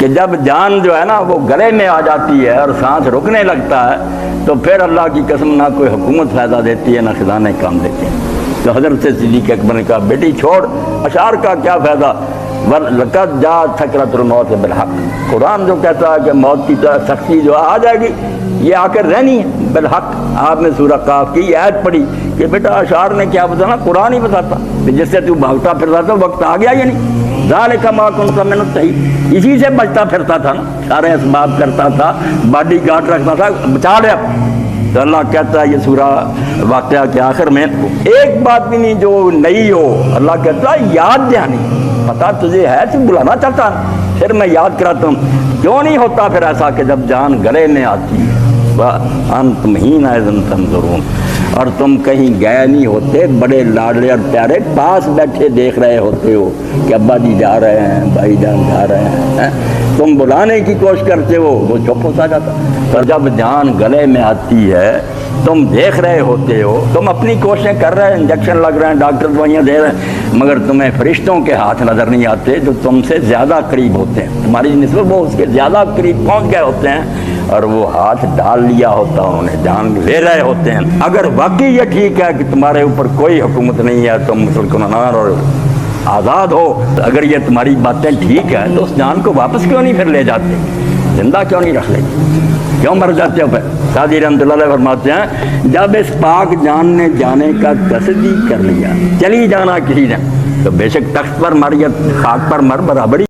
کہ جب جان جو ہے نا وہ گلے میں آ جاتی ہے اور سانس رکنے لگتا ہے تو پھر اللہ کی قسم نہ کوئی حکومت فائدہ دیتی ہے نہ خزانے کام دیتے ہیں۔ تو حضرت صدیق اکبر نے کہا بیٹی چھوڑ، اشعار کا کیا فائدہ، لقد جاءت سکرۃ الموت بالحق، قرآن جو کہتا ہے کہ موت کی سختی جو آ جائے گی یہ آ کر رہنی ہے بالحق۔ آپ نے سورہ قاف کی آیت پڑھی کہ بیٹا اشعار نے کیا بتانا، قرآن ہی بتاتا کہ جس سے تو بھاگتا پھرتا تھا وقت آ گیا یا نہیں، ذالک ما کنت من التہی، اسی سے بچتا پھرتا تھا نا، سارے اسباب کرتا تھا، باڈی گارڈ رکھتا تھا، بچا لیا۔ تو اللہ کہتا ہے یہ سورہ واقعہ کے آخر میں ایک بات بھی نہیں جو نئی ہو، اللہ کہتا ہے یاد دہانی، پتا تجھے ہے تو بلانا چاہتا ہے، پھر میں یاد کراتا ہوں۔ کیوں نہیں ہوتا پھر ایسا کہ جب جان گلے میں آتی ہے وَأَنْتُمْ حِينَئِذٍ تَنظُرُونَ، اور تم کہیں گئے نہیں ہوتے، بڑے لاڈلے اور پیارے پاس بیٹھے دیکھ رہے ہوتے ہو کہ ابا جی جا رہے ہیں، بھائی جان جا رہے ہیں، تم بلانے کی کوشش کرتے ہو، وہ چپ ہوتا جاتا۔ پر جب جان گلے میں آتی ہے تم دیکھ رہے ہوتے ہو، تم اپنی کوششیں کر رہے ہیں، انجیکشن لگ رہے ہیں، ڈاکٹر دوائیاں دے رہے ہیں، مگر تمہیں فرشتوں کے ہاتھ نظر نہیں آتے جو تم سے زیادہ قریب ہوتے ہیں، تمہاری نسبت وہ اس کے زیادہ قریب پہنچ گئے ہوتے ہیں اور وہ ہاتھ ڈال لیا ہوتا، انہوں نے جان لے رہے ہوتے ہیں۔ اگر واقعی یہ ٹھیک ہے کہ تمہارے اوپر کوئی حکومت نہیں ہے، تم مسلمان اور آزاد ہو، تو اگر یہ تمہاری باتیں ٹھیک ہے تو اس جان کو واپس کیوں نہیں پھر لے جاتے، زندہ کیوں نہیں رکھ لیتے، کیوں مر جاتے ہو؟ پھر سعدی رحمۃ اللہ علیہ فرماتے ہیں جب اس پاک جان نے جانے کا تصدیق کر لیا، چلی جانا کسی نے، تو بے شک تخت پر مر یا خاک پر مر برابری